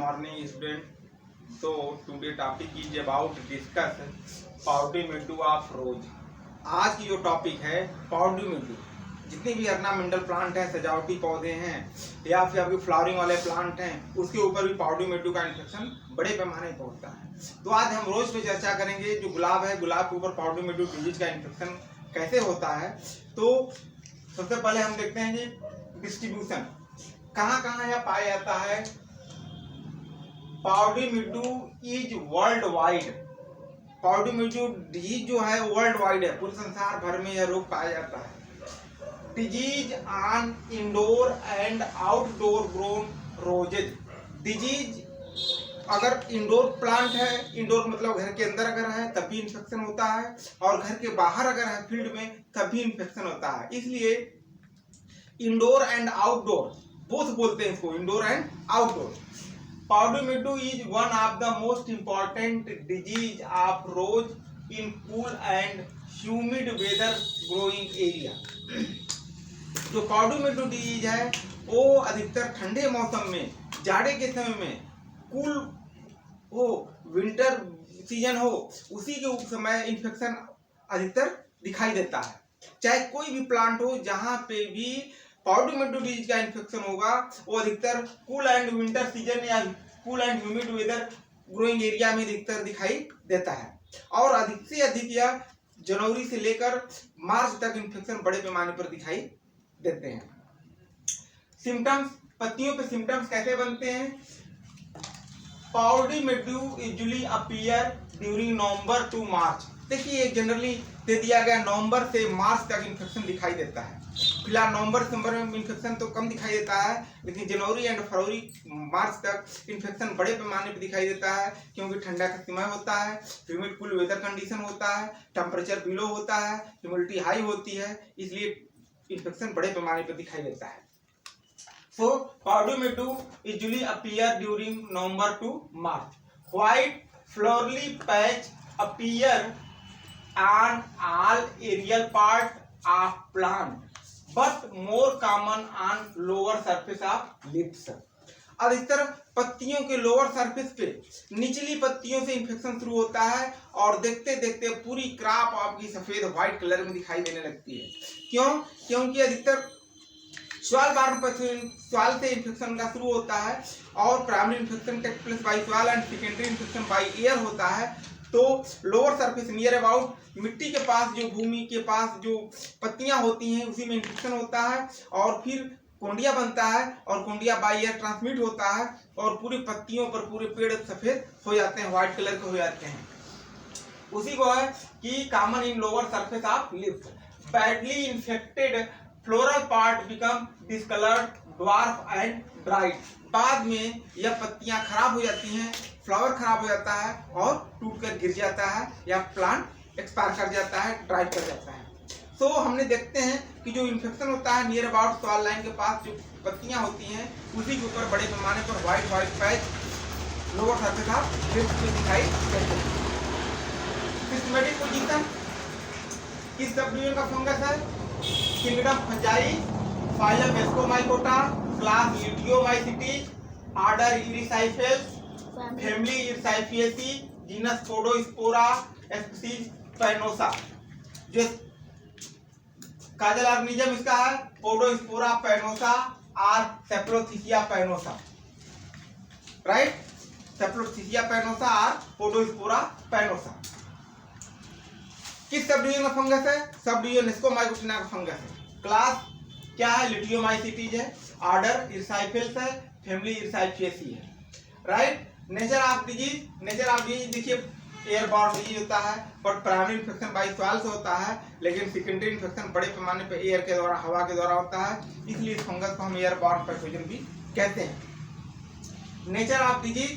morning student. So today topic is about discuss powdery mildew of रोज। आज की जो topic है पाउडरी मिल्ड्यू, जितने भी ऑर्नामेंटल प्लांट हैं, सजावटी पौधे हैं या फिर आपके फ्लावरिंग वाले प्लांट हैं, उसके ऊपर भी पाउडरी मिल्ड्यू का इन्फेक्शन बड़े पैमाने पर होता है। तो आज हम रोज पे चर्चा करेंगे जो गुलाब है, गुलाब के ऊपर पाउडरी मिल्ड्यू डिजीज का इन्फेक्शन कैसे होता है। तो सबसे पहले हम देखते हैं कि डिस्ट्रीब्यूशन कहाँ कहाँ यह पाया जाता है। Powdery mildew is world wide. Powdery mildew disease जो है वर्ल्ड वाइड है, पूरे संसार भर में यह रोग पाया जाता है। Disease on indoor and outdoor grown roses. Disease अगर इंडोर प्लांट है, इंडोर मतलब घर के अंदर अगर है तब भी इन्फेक्शन होता है, और घर के बाहर अगर है फील्ड में तब भी इन्फेक्शन होता है। इसलिए इंडोर एंड आउटडोर बोथ बोलते हैं इसको, indoor and outdoor. Powdery mildew is one of the most important disease of rose in cool and humid weather growing area. जो पाउडरी मिल्ड्यू डिजीज है वो अधिकतर ठंडे मौसम में, जाड़े के समय में, कूल हो, विंटर सीजन हो, उसी के समय इन्फेक्शन अधिकतर दिखाई देता है। चाहे कोई भी प्लांट हो, जहां पे भी पाउडरी मिल्ड्यू डिजीज का इन्फेक्शन होगा वो अधिकतर कूल एंड विंटर सीजन या cool and humid weather growing area में अधिकतर दिखाई देता है, और अधिक से अधिक यह जनवरी से लेकर मार्च तक इन्फेक्शन बड़े पैमाने पर दिखाई देते हैं। सिम्टम्स, पत्तियों पे सिम्टम्स कैसे बनते हैं। Powdery mildew usually appear during November to March. देखिए जनरली दे दिया गया नवंबर से मार्च तक इन्फेक्शन दिखाई देता है। फिलहाल नवंबर दिसंबर में इन्फेक्शन तो कम दिखाई देता है, लेकिन जनवरी एंड फरवरी मार्च तक इन्फेक्शन बड़े पैमाने पर दिखाई देता है, क्योंकि ठंडा का समय होता है, ह्यूमिड कूल वेदर कंडीशन होता है, टेम्परेचर बिलो होता है, ह्यूमिडिटी हाई होती है, इसलिए इन्फेक्शन बड़े पैमाने पर दिखाई देता है। So powdery mildew usually appear during November to March. White flowery patch appear on all aerial part of plant, but more common on lower surface of leaves. अधिकतर पत्तियों के लोअर सरफेस पे, निचली पत्तियों से इन्फेक्शन शुरू होता है, और देखते देखते पूरी क्रॉप आपकी सफेद व्हाइट कलर में दिखाई देने लगती है। क्यों? क्योंकि अधिकतर सॉइल से इन्फेक्शन का शुरू होता है, और primary infection take place by soil and secondary infection by air होता है। तो लोअर सरफेस नियर अबाउट मिट्टी के पास, जो भूमि के पास जो पत्तियां होती हैं उसी में इन्फेक्शन होता है, और फिर कोंडिया बनता है, और कोंडिया बाय एयर ट्रांसमिट होता है, और पूरी पत्तियों पर पूरे पेड़ सफेद हो जाते हैं, व्हाइट कलर के हो जाते हैं। उसी को है कि common in lower surface of leaf. Badly infected floral part become discoloured, dwarf and bright. बाद में यह पत्तियां खराब हो जाती हैं, फ्लावर खराब हो जाता है और टूट कर गिर जाता है, या प्लांट एक्सपायर कर जाता है, ड्राई कर जाता है। तो हमने देखते हैं कि जो इन्फेक्शन होता है नियर अबाउट सॉइल लाइन के पास जो पत्तियां होती हैं उसी के ऊपर बड़े पैमाने पर white patch lower surface of leaf में दिखाई देते हैं। सिस्टमैटिक पोजीशन किस सब डिवीजन का फंगस है। Kingdom fungi, phylum Ascomycota, class Leotiomycetes, order Erysiphales, family Erysiphaceae, genus Podosphaera, species pannosa. जो काजल ऑर्गेनिज्म इसका है पोडोस्पोरा पैनोसा और सेप्लोथिसिया पैनोसा, राइट। सेप्लोथिसिया पैनोसा और पोडोस्पोरा पैनोसा किस सब डिवीजन का फंगस है। सब डिवीजन एस्कोमाइकोटिना का फंगस है। क्लास क्या है, लिटियोमाइसिटीज है, ऑर्डर इरसाइफेल्स है, फैमिली इरसाइफिएसी है, right. Nature of disease, nature of disease देखिए एयरबॉर्न डिजीज होता है, but primary infection by soil से होता है, लेकिन सेकेंडरी इन्फेक्शन बड़े पैमाने पर एयर के द्वारा, हवा के द्वारा होता है, इसलिए इस फंगस को हम एयरबॉर्न पैथोजन भी कहते हैं। Nature of disease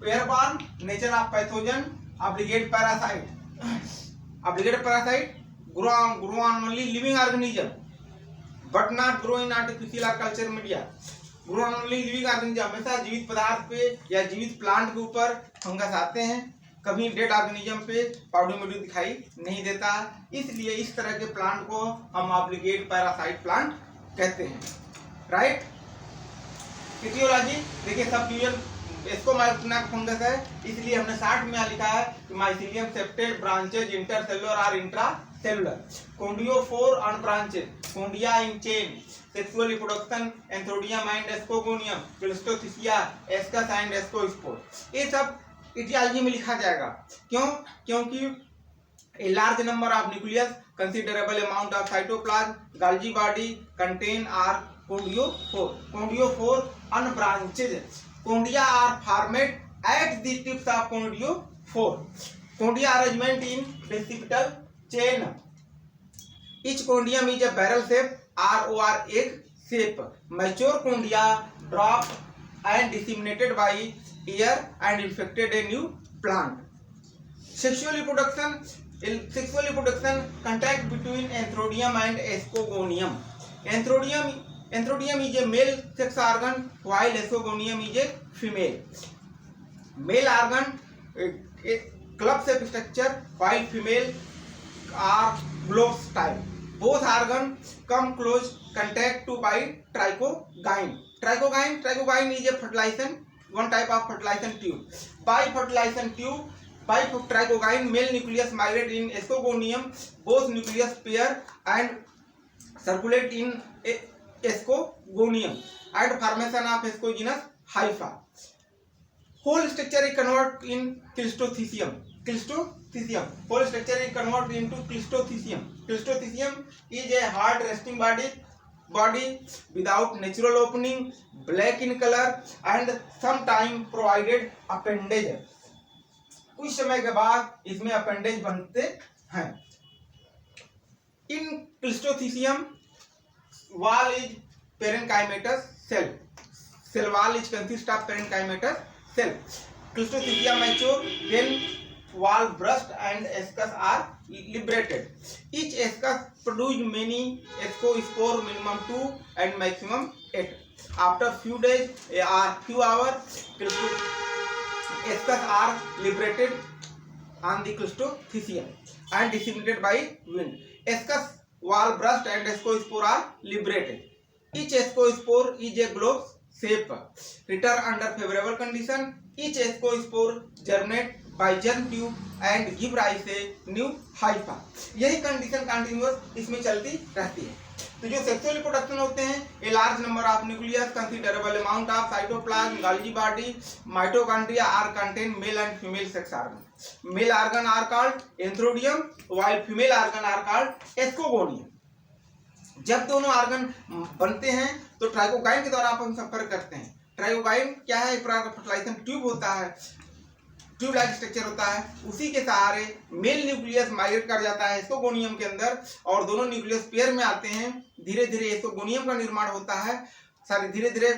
airborne, nature of pathogen obligate parasite. Obligate parasite grow on only living organism but not grow in artificial or culture media. grow on only living organism, हमेशा जीवित पदार्थ पे या जीवित plant के ऊपर फंगस आते हैं, कभी डेड ऑर्गेनिज्म पे पाउडरी मिल्ड्यू दिखाई नहीं देता। इसलिए इस तरह के प्लांट को हम ऑब्लिगेट पैरासाइट प्लांट कहते हैं, राइट। एटियोलॉजी देखिए सब डिवीजन एस्कोमाइकोना का फंगस है, इसलिए हमने 60 में यहाँ लिखा है कि माइसीलियम सेप्टेड ब्रांचेज इंटरसेलुलर और intracellular, conidiophore unbranched, conidia in chain, sexual reproduction, antheridium and ascogonium, cleistothecia, ascus and ascospore. ये सब इटियोलॉजी में लिखा जाएगा। क्यों? क्योंकि a large number of nucleus, considerable amount of cytoplasm, Golgi body contain are coniophore. Coniophore unbranched. Condia are formed at the tips of coniophore. Condia arrangement in basipital chain. Each condium is a barrel shape or egg shape. Mature condia drop and disseminated by air and infected a new plant. Sexual reproduction contact between Anthrodium and Escogonium. Anthrodium is a male sex organ while Escogonium is a female. Male organ a club shape structure while female are globes type. Both organs come close contact to by trichogyne. Trichogyne is a fertilization, one type of fertilization tube. By fertilization tube, by trichogyne, male nucleus migrate in Escogonium. Both nucleus pair and circulate in Escogonium and formation of escogenous hypha. Whole structure is converted in Clistothecium. Whole structure is converted into Clistothecium. Clistothecium is a hard resting body without natural opening, black in color and sometime provided appendage. कुछ समय के बाद इसमें appendage बनते हैं। इन cleistothecium wall is parenchymatous cell. Cell wall is consist of parenchymatous cell. Clistothecia mature, then wall burst and ascus are liberated. Each ascus produce many ascospore, minimum 2 and maximum 8. After few days or few hours, ascus are liberated on the Clistothecia and disseminated by wind. Ascus wall burst and ascospore are liberated. Each ascospore is a globe shape. Return under favorable condition. Each ascospore germinate by germ tube and give rise a new hypha. यही condition continuous इसमें चलती रहती है। तो जो sexual reproduction होते हैं, a large number of nucleus, considerable amount of cytoplasm, Golgi body, mitochondria are contain male and female sex organ. Male organ are called antheridium while female organ are called ascogonium. जब दोनों organ बनते हैं तो trichogyne के द्वारा अपन संपर्क करते हैं. ट्राइकोगाइन क्या है? एक प्रकार का फर्टिलाइजेशन ट्यूब होता है, ट्यूब लाइक स्ट्रक्चर होता है. उसी के सहारे मेल न्यूक्लियस माइग्रेट कर जाता है एस्कोगोनियम के अंदर और दोनों न्यूक्लियस पेयर में आते हैं. धीरे धीरे एस्कोगोनियम का निर्माण होता है, धीरे धीरे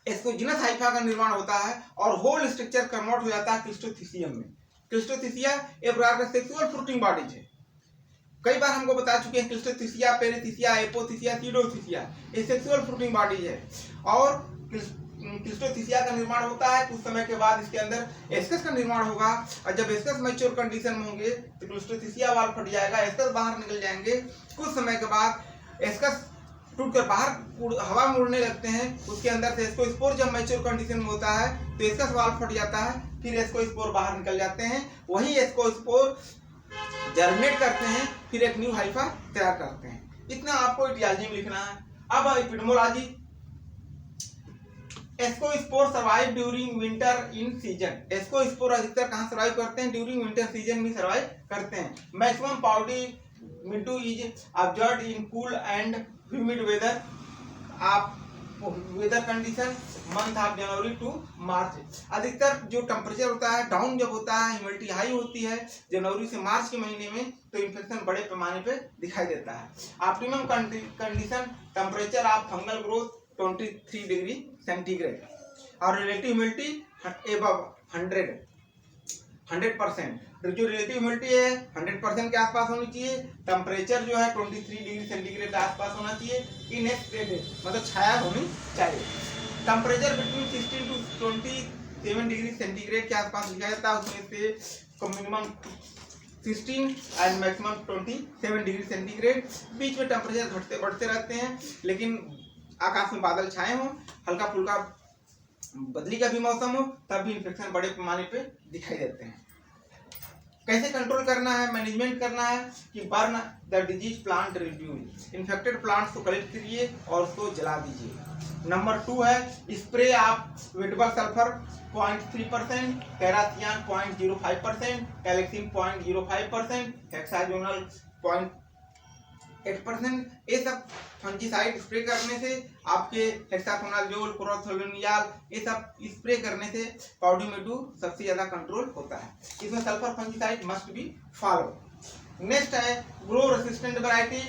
एस्कोजिनस हाइफा का निर्माण होता है और होल स्ट्रक्चर कन्वर्ट हो जाता है क्लिस्टोथीसियम में. क्लिस्टोथीसिया एक प्रकार का सेक्सुअल फ्रूटिंग बॉडीज है. कई बार हमको बता चुके हैं क्लिस्टोथीसिया, पेरिथीसिया, एपोथीसिया, सीडोथीसिया ये सेक्सुअल फ्रूटिंग बॉडीज है. और क्लिस्टोथीसिया का निर्माण होता है. कुछ समय के बाद इसके अंदर एस्कस का निर्माण होगा और जब एस्कस मैच्योर कंडीशन में होंगे तो क्लिस्टोथीसिया वाल फट जाएगा, एस्कस बाहर निकल जाएंगे. कुछ समय के बाद एस्कस टूटकर बाहर हवा में उड़ने लगते हैं. उसके अंदर से एस्कोस्पोर जब मैच्योर कंडीशन में होता है तो एस्कस वाल फट जाता है, फिर एस्कोस्पोर बाहर निकल जाते हैं. वही एस्कोस्पोर जर्मिनेट करते हैं, फिर एक न्यू हाइफा तैयार करते हैं. इतना आपको इटियोलॉजी में लिखना है. अब epidemiology. Ascospore survive during winter in season. Ascospore अधिकतर कहाँ सर्वाइव करते हैं? ड्यूरिंग विंटर सीजन में सर्वाइव करते हैं. Maximum powdery mildew is observed in cool and humid weather weather condition month of January to March. अधिकतर जो टेम्परेचर होता है डाउन जब होता है, ह्यूमिडिटी हाई होती है जनवरी से मार्च के महीने में, तो इन्फेक्शन बड़े पैमाने पे दिखाई देता है. Optimum condition temperature of fungal growth 23 degree centigrade और रिलेटिव ह्यूमिडिटी एबव 100%. जो रिलेटिव ह्यूमिडिटी है 100% के आसपास होनी चाहिए. टेम्परेचर जो है 23 डिग्री सेंटीग्रेड के आसपास होना चाहिए. इनएक्सटेड मतलब छाया होनी चाहिए. Temperature between 16 to 27 degree centigrade के आसपास लिखा जाता है. उसमें से minimum 16 and maximum 27 degree centigrade. बीच में टेम्परेचर घटते बढ़ते रहते हैं, लेकिन आकाश में बादल छाए हों, हल्का फुल्का बदली का भी मौसम हो तब भी इन्फेक्शन बड़े पैमाने पे दिखाई देते हैं। कैसे कंट्रोल करना है, मैनेजमेंट करना है कि burn the disease plant reduce, infected plants को कलेक्ट करिए और उसको जला दीजिए। नंबर 2 है स्प्रे आप वेटेबल सल्फर 0.3%, कैराथियान 0.05%, कैलेक्सिन 0.05%, हेक्साजोनल 0.8%। ये सब फंजीसाइड स्प्रे करने से आपके हेक्साकोनाजोल, क्लोरोथेलोनियाल ये सब स्प्रे करने से पाउडर मिल्ड्यू सबसे ज्यादा कंट्रोल होता है। इसमें sulphur fungicide must be follow. Next है grow resistant variety,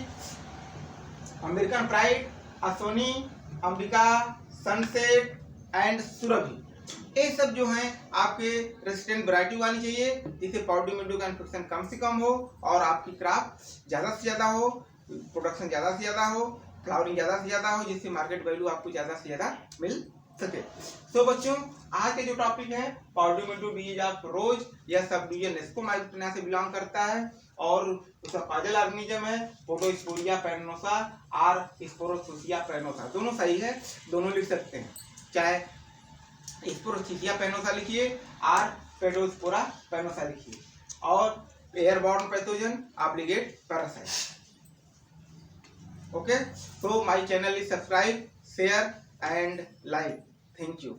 American Pride, असोनी, अंबिका, सनसेट एंड सुरभि। ये सब जो हैं आपके रेसिस्टेंट वैरायटी वाली चाहिए जिससे पाउडर मिल्ड्यू का इन्फेक्शन कम से कम हो और आपकी क्रॉप ज्यादा से ज्यादा हो, प्रोडक्शन ज्यादा से ज्यादा हो, फ्लावरिंग ज्यादा से ज्यादा हो, जिससे मार्केट वैल्यू आपको ज्यादा से ज्यादा मिल सके। तो बच्चों आज के जो टॉपिक है पाउडर मिल्ड्यू डिजीज ऑफ रोज, यह सब डिवीजन नेस्कोमाइकोटिना से बिलोंग करता है और उसका कॉजल ऑर्गेनिज्म है पोडोस्पोरिया पैनोसा और स्पोरोथोसिया पैनोसा। दोनों सही है, दोनों लिख सकते हैं, चाहे स्पोरोथोसिया पैनोसा लिखिए और पेडोस्पोरा पैनोसा लिखिए। और airborne pathogen obligate parasite. Okay, so my channel is subscribe, share and like. Thank you.